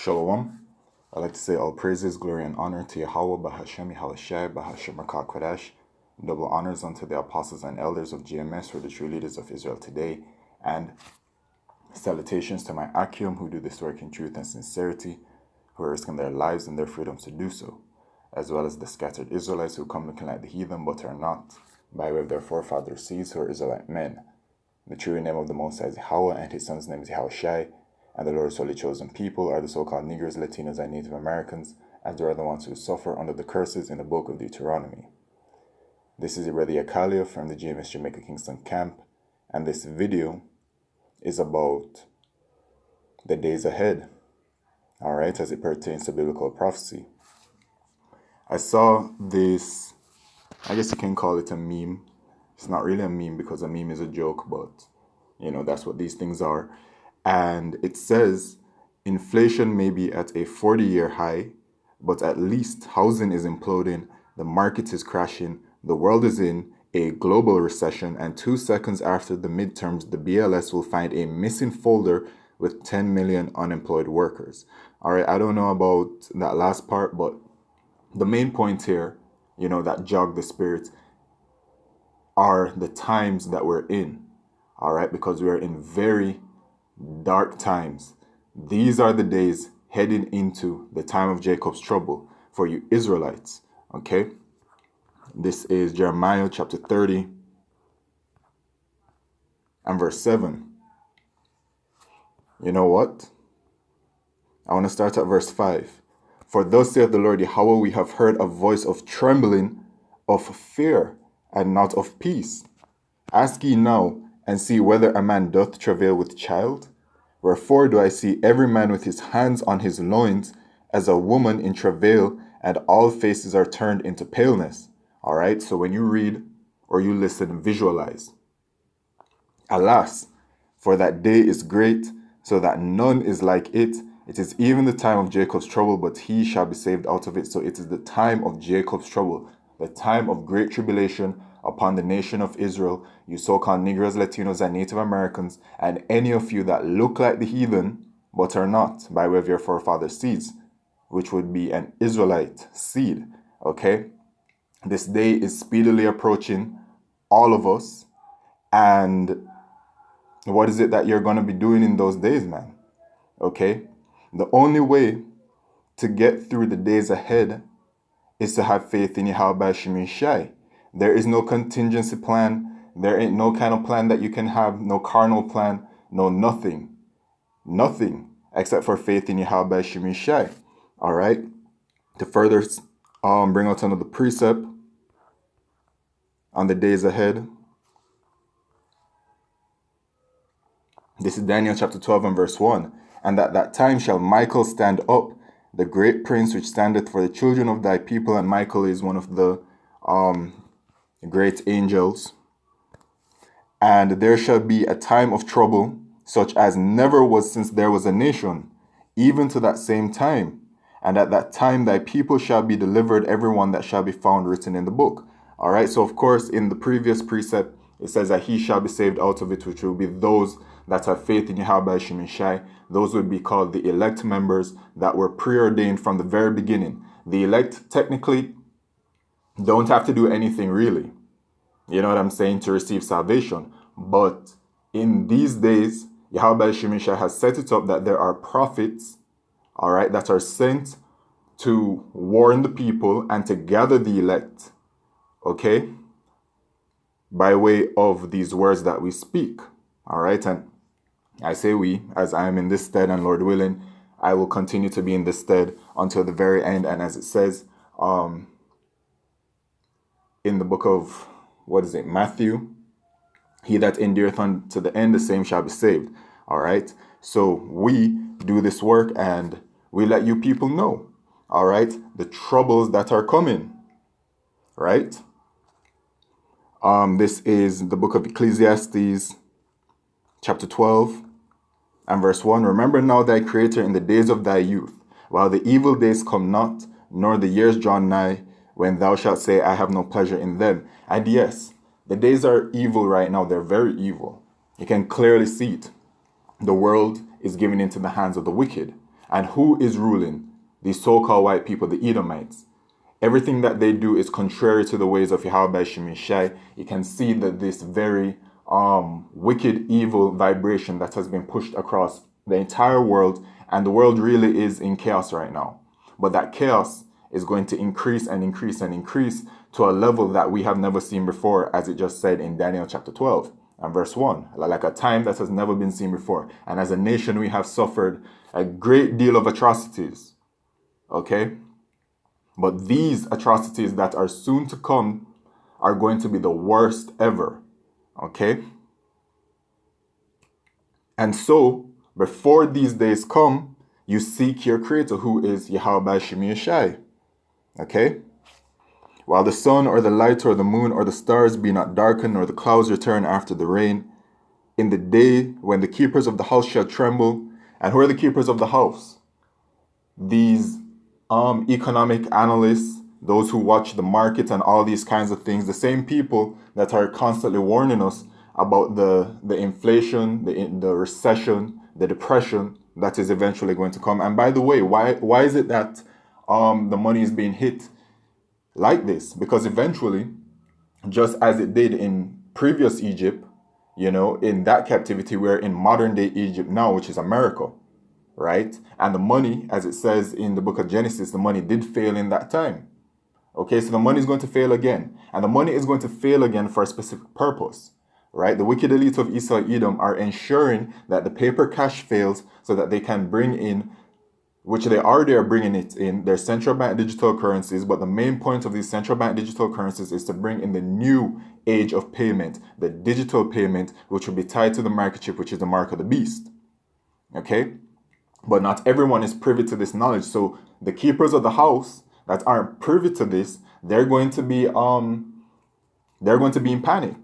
Shalom. I'd like to say all praises, glory, and honor to Yahweh, Bahashem, Yahushai, Bahashem, Rakah, Kodesh. Double honors unto the apostles and elders of GMS, who are the true leaders of Israel today. And salutations to my Akim, who do this work in truth and sincerity, who are risking their lives and their freedoms to do so, as well as the scattered Israelites who come looking like the heathen but are not, by way of their forefathers' seeds who are Israelite men. The true name of the Most High is Yahweh, and his son's name is Yahushai. And the Lord's holy chosen people are the so-called Negroes, Latinos, and Native Americans, as they are the ones who suffer under the curses in the book of Deuteronomy. This is your brother Yakalia from the GMS Jamaica Kingston camp, and this video is about the days ahead, alright, as it pertains to biblical prophecy. I saw this, I guess you can call it a meme. It's not really a meme because a meme is a joke, but you know, that's what these things are. And it says inflation may be at a 40-year high, but at least housing is imploding, the market is crashing, the world is in a global recession, and 2 seconds after the midterms, the BLS will find a missing folder with 10 million unemployed workers. All right, I don't know about that last part, but the main point here, you know, that jog the spirit are the times that we're in. All right, because we are in very dark times. These are the days heading into the time of Jacob's trouble for you Israelites. Okay, this is Jeremiah chapter 30 and verse 7. You know what? I want to start at verse 5. For thus saith the Lord Yahweh, we have heard a voice of trembling, of fear, and not of peace. Ask ye now, and see whether a man doth travail with child? Wherefore do I see every man with his hands on his loins, as a woman in travail, and all faces are turned into paleness. All right, so when you read or you listen, visualize. Alas, for that day is great, so that none is like it. It is even the time of Jacob's trouble, but he shall be saved out of it. So it is the time of Jacob's trouble, the time of great tribulation upon the nation of Israel, you so-called Negroes, Latinos, and Native Americans, and any of you that look like the heathen, but are not, by way of your forefathers' seeds, which would be an Israelite seed, okay? This day is speedily approaching all of us, and what is it that you're going to be doing in those days, man? Okay? The only way to get through the days ahead is to have faith in Yahweh Shemi Shai. There is no contingency plan. There ain't no kind of plan that you can have, no carnal plan, no nothing. Nothing except for faith in Yahweh Shemi Shai. All right? To further bring out another precept on the days ahead. This is Daniel chapter 12 and verse 1. And at that time shall Michael stand up, the great prince which standeth for the children of thy people. And Michael is one of the great angels. And there shall be a time of trouble, such as never was since there was a nation, even to that same time. And at that time thy people shall be delivered, everyone that shall be found written in the book. All right, so of course, in the previous precept, it says that he shall be saved out of it, which will be those that have faith in Yahweh Shemi Shai. Those would be called the elect members that were preordained from the very beginning. The elect technically don't have to do anything really. You know what I'm saying? To receive salvation. But in these days, Yahweh Shemi Shai has set it up that there are prophets, all right, that are sent to warn the people and to gather the elect, okay, by way of these words that we speak, all right? And I say we, as I am in this stead, and Lord willing, I will continue to be in this stead until the very end. And as it says in the book of, Matthew, he that endureth unto the end, the same shall be saved. All right. So we do this work and we let you people know, all right, the troubles that are coming, right? This is the book of Ecclesiastes, chapter 12 and verse 1. Remember now thy Creator in the days of thy youth, while the evil days come not, nor the years draw nigh, when thou shalt say, I have no pleasure in them. And yes, the days are evil right now. They're very evil. You can clearly see it. The world is given into the hands of the wicked. And who is ruling? These so-called white people, the Edomites. Everything that they do is contrary to the ways of Yahweh Shemi Shai. You can see that this very wicked, evil vibration that has been pushed across the entire world, and the world really is in chaos right now. But that chaos is going to increase and increase and increase to a level that we have never seen before, as it just said in Daniel chapter 12 and verse 1, like a time that has never been seen before. And as a nation, we have suffered a great deal of atrocities, okay? But these atrocities that are soon to come are going to be the worst ever, okay? And so, before these days come, you seek your Creator, who is Yahweh Shemi Shai, okay? While the sun or the light or the moon or the stars be not darkened, nor the clouds return after the rain, in the day when the keepers of the house shall tremble. And who are the keepers of the house? These economic analysts, those who watch the market and all these kinds of things, the same people that are constantly warning us about the inflation, the recession, the depression that is eventually going to come. And by the way, why is it that the money is being hit like this? Because eventually, just as it did in previous Egypt, you know, in that captivity, we're in modern day Egypt now, which is America, right? And the money, as it says in the book of Genesis, the money did fail in that time. Okay, so the money is going to fail again. And the money is going to fail again for a specific purpose, right? The wicked elite of Esau Edom are ensuring that the paper cash fails so that they can bring in, which they already are bringing it in, their central bank digital currencies. But the main point of these central bank digital currencies is to bring in the new age of payment, the digital payment, which will be tied to the microchip, which is the mark of the beast. Okay? But not everyone is privy to this knowledge. So the keepers of the house that aren't privy to this, they're going to be in panic.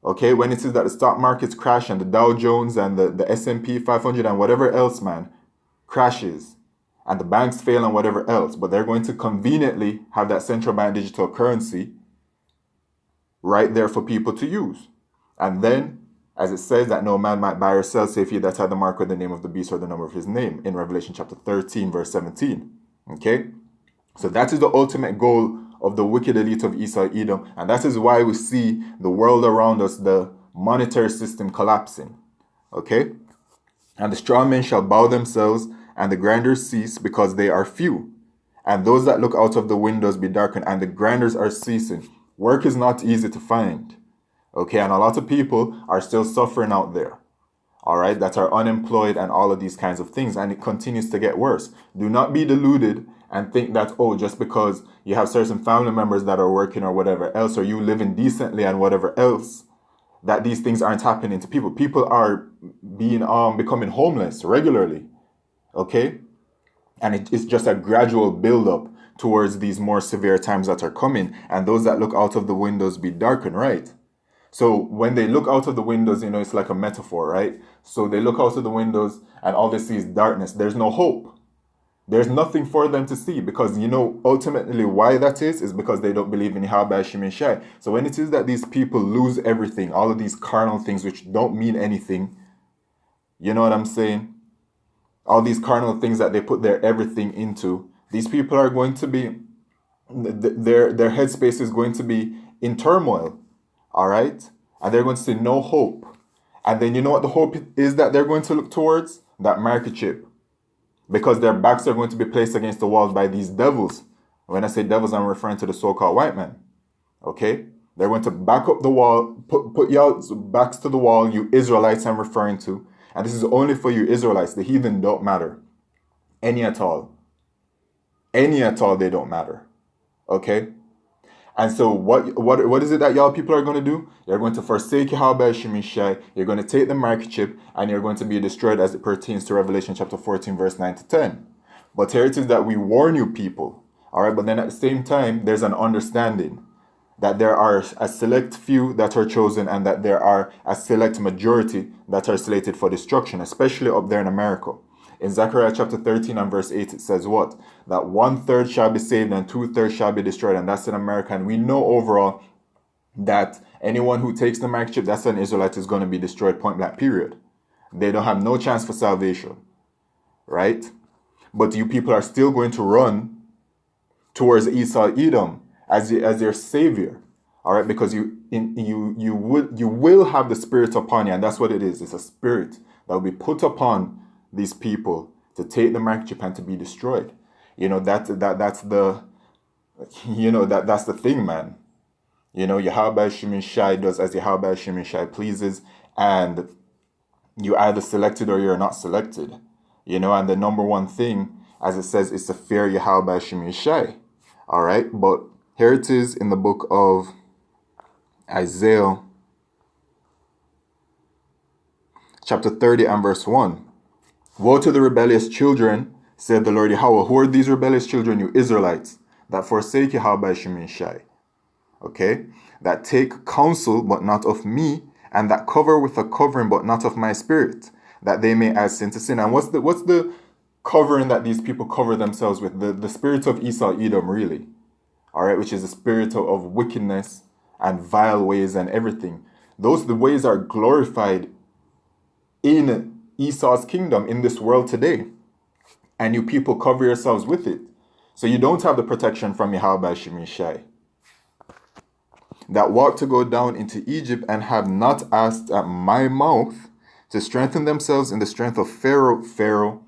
Okay, when it says that the stock markets crash and the Dow Jones and the S&P 500 and whatever else, man, crashes, and the banks fail and whatever else, but they're going to conveniently have that central bank digital currency right there for people to use. And then, as it says, that no man might buy or sell save he that had the mark or the name of the beast or the number of his name, in Revelation chapter 13, verse 17. Okay? So that is the ultimate goal of the wicked elite of Esau Edom, and that is why we see the world around us, the monetary system collapsing. Okay? And the strong men shall bow themselves, and the grinders cease, because they are few. And those that look out of the windows be darkened, and the grinders are ceasing. Work is not easy to find. Okay, and a lot of people are still suffering out there. All right, that are unemployed and all of these kinds of things, and it continues to get worse. Do not be deluded and think that, oh, just because you have certain family members that are working or whatever else, or you living decently and whatever else, that these things aren't happening to people. People are being becoming homeless regularly. Okay, and it's just a gradual build-up towards these more severe times that are coming, and those that look out of the windows be darkened, right? So when they look out of the windows, you know, it's like a metaphor, right? So they look out of the windows and all they see is darkness. There's no hope. There's nothing for them to see, because, you know, ultimately why that is because they don't believe in Yahweh Shemi Shai. So when it is that these people lose everything, all of these carnal things which don't mean anything, you know what I'm saying? All these carnal things that they put their everything into, these people are going to be, their headspace is going to be in turmoil, all right? And they're going to see no hope. And then you know what the hope is that they're going to look towards? That microchip. Because their backs are going to be placed against the walls by these devils. When I say devils, I'm referring to the so-called white man. Okay? They're going to back up the wall, put your backs to the wall, you Israelites I'm referring to. And this is only for you Israelites. The heathen don't matter. Any at all. Any at all, they don't matter. Okay? And so what is it that y'all people are going to do? You're going to forsake Yahweh Shemi Shai. You're going to take the microchip, and you're going to be destroyed as it pertains to Revelation chapter 14, verse 9 to 10. But here it is that we warn you people. All right, but then at the same time, there's an understanding that there are a select few that are chosen, and that there are a select majority that are slated for destruction, especially up there in America. In Zechariah chapter 13 and verse 8, it says what? That 1/3 shall be saved and 2/3 shall be destroyed. And that's in America. And we know overall that anyone who takes the microchip, that's an Israelite, is going to be destroyed, point blank, period. They don't have no chance for salvation. Right? but you people are still going to run towards Esau Edom as your savior. All right, because you will have the spirit upon you, and that's what it is. It's a spirit that will be put upon these people to take the microchip and to be destroyed. That's the that's the thing, man. Yahweh Shimon Shai does as Yahweh Shimon Shai pleases, and you either selected or you're not selected. And the number one thing, as it says, is to fear Yahweh Shimon Shai. All right, but here it is in the book of Isaiah, chapter 30 and verse 1. Woe to the rebellious children, said the Lord Yahweh. Who are these rebellious children, you Israelites, that forsake Yahweh Shimon Shai? Okay, that take counsel, but not of me, and that cover with a covering, but not of my spirit, that they may add sin to sin. And what's the covering that these people cover themselves with? The spirit of Esau Edom, really. All right, which is the spirit of wickedness and vile ways and everything. The ways are glorified in Esau's kingdom in this world today. And you people cover yourselves with it. So you don't have the protection from Yahweh Shimon Shai. That walk to go down into Egypt and have not asked at my mouth to strengthen themselves in the strength of Pharaoh,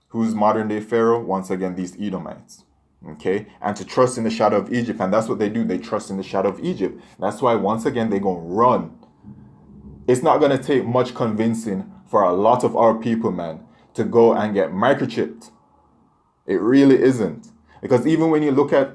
who's modern day Pharaoh, once again, these Edomites. Okay, and to trust in the shadow of Egypt. And that's what they do. They trust in the shadow of Egypt. That's why, once again, they're going to run. It's not going to take much convincing for a lot of our people, man, to go and get microchipped. It really isn't. Because even when you look at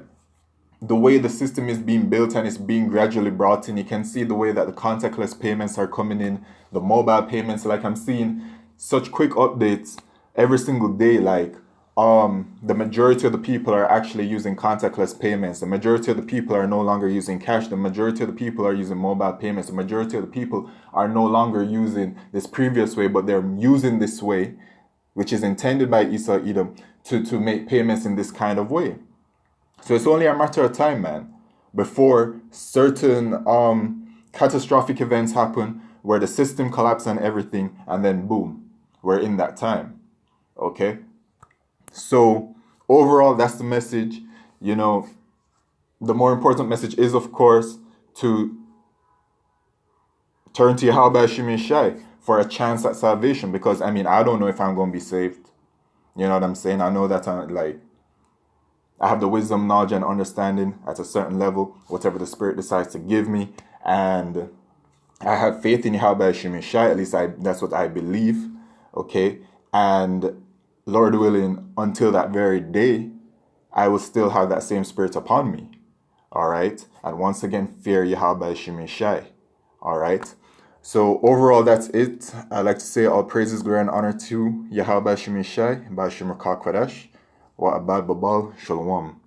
the way the system is being built and it's being gradually brought in, you can see the way that the contactless payments are coming in, the mobile payments. Like, I'm seeing such quick updates every single day, like, the majority of the people are actually using contactless payments. The majority of the people are no longer using cash. The majority of the people are using mobile payments. The majority of the people are no longer using this previous way, but they're using this way, which is intended by Esau Edom, to make payments in this kind of way. So it's only a matter of time, man, before certain catastrophic events happen where the system collapses and everything, and then boom, we're in that time. Okay? So overall, that's the message. The more important message is, of course, to turn to Yahweh Shimon Shai for a chance at salvation. Because, I don't know if I'm going to be saved. You know what I'm saying? I know that I have the wisdom, knowledge, and understanding at a certain level, whatever the Spirit decides to give me. And I have faith in Yahweh Shimon Shai. At least that's what I believe. Okay? And Lord willing, until that very day, I will still have that same spirit upon me. All right? And once again, fear Yahweh Shimon Shai. All right? So overall, that's it. I'd like to say all praises, glory, and honor to Yahweh Shimon Shai, Bashim Kodesh, wa Abad Babal, Shalom.